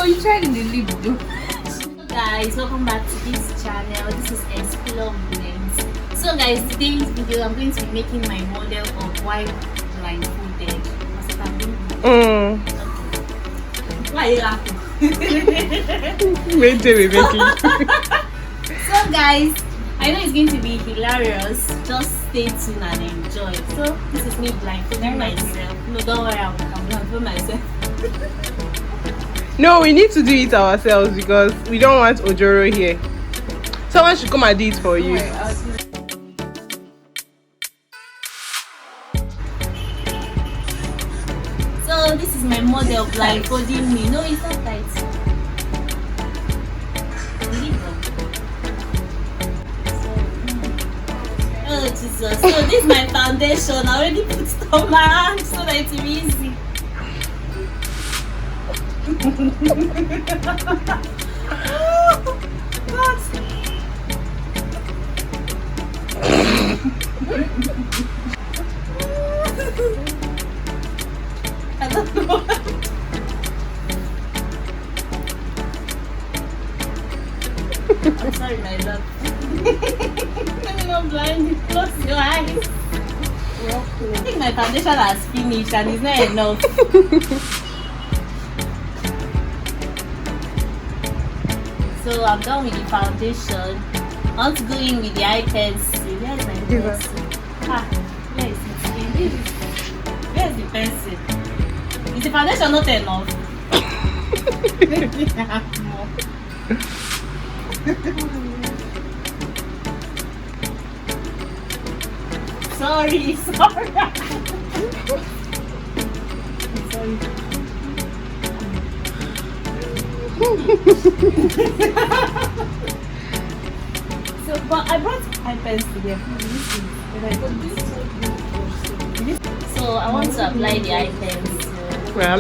you tried in the lip though. Guys, welcome back to this channel. This is Explore Blends. So guys, today's video I'm going to be making my model of white blindfolded. Why are you laughing? Wait till we make it. So guys, I know it's going to be hilarious. Just stay tuned and enjoy. So this is me blindfolding myself. No, don't worry, I'm blindfolding myself. No, we need to do it ourselves because we don't want Ojoro here. Someone should come and do it for you. So this is my model blindfolding me. No, it's not tight. Oh Jesus! So this is my foundation. I already put it on my hand so that it will be easy. Oh, God. I don't know. I'm sorry, my love. Let me not blind you. Close your eyes. I think my foundation has finished and it's not enough. So I'm done with the foundation. I want to go in with the eye pencil. Where's my pencil? Where is it? Where's the pencil? Is the foundation not enough? Maybe I have more. Sorry. So, but I brought eye pencil here. So I want to apply the eye pencil. Let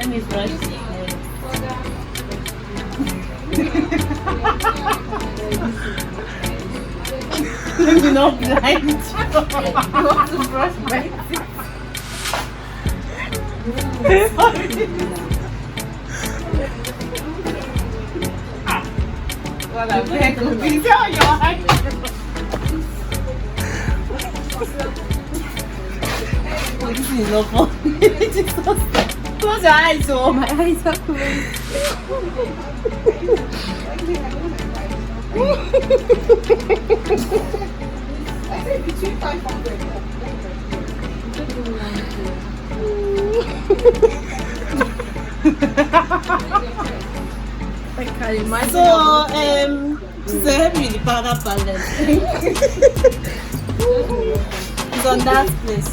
me brush it. Let me not blind you. I want to brush my teeth. Sorry. Well, I'm going to be on your eye. Oh, this is not fun. Close your eyes, oh. My eyes are closed. I said between 500. I can't imagine. So, she's helping me with the powder palette. It's on that place.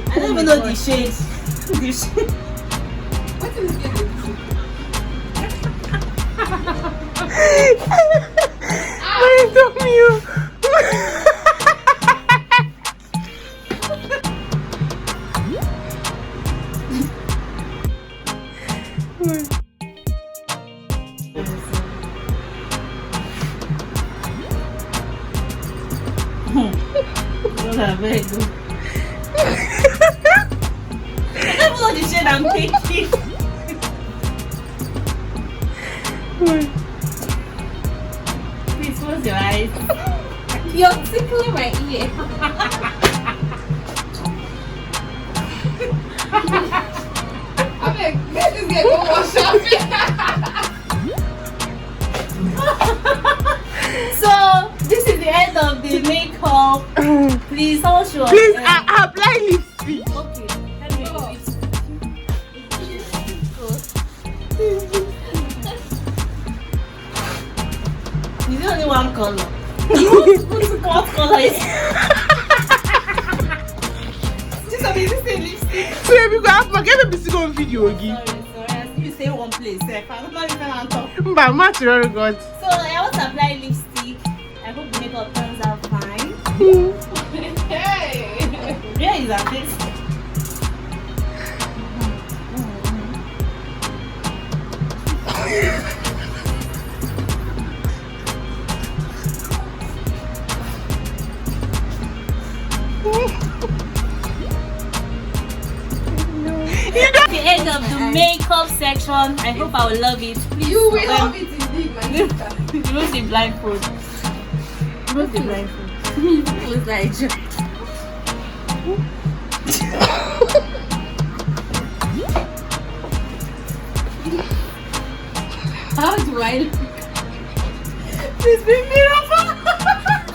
I don't even know the shade. The shade. What is it? Why don't you? Very good. I don't know the shade I'm taking. Please close your eyes. You're tickling my ear. I mean, let this get go wash So this is the end of the makeup. Please, how should Please, apply lipstick. Okay, let me go. Is it only one color? What color is it? This is the lipstick. So if you go have forget the lipstick on video again. Sorry. I see you say one place. I'm not even on top. But much God. So I want to apply lipstick. I hope the makeup turns out fine. Hey! Where is that face? You don't end of the makeup section. I hope I will love it. Please, You will love it indeed, my sister. remove the blindfold. Remove the blindfold. Close the eye. How do I look? Please bring me up.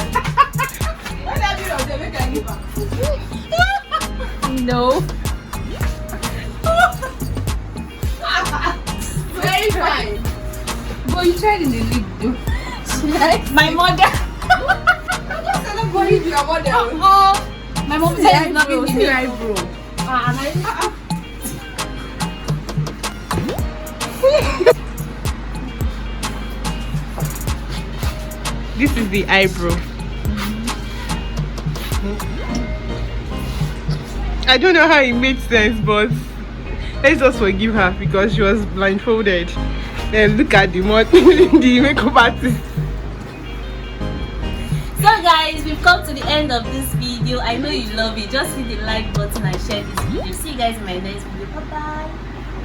What have you done? Make I give her. No. Very fine. But you tried in the lip though. My mother. What's the number of your model? My mom See said the it's not eyebrow, in see the the makeup. eyebrow. This is the eyebrow. I don't know how it made sense, but let's just forgive her because she was blindfolded. Then look at the the makeup artist. So guys, we've come to the end of this video. I know you love it. Just hit the like button and share this video. See you guys in my next video. Bye bye.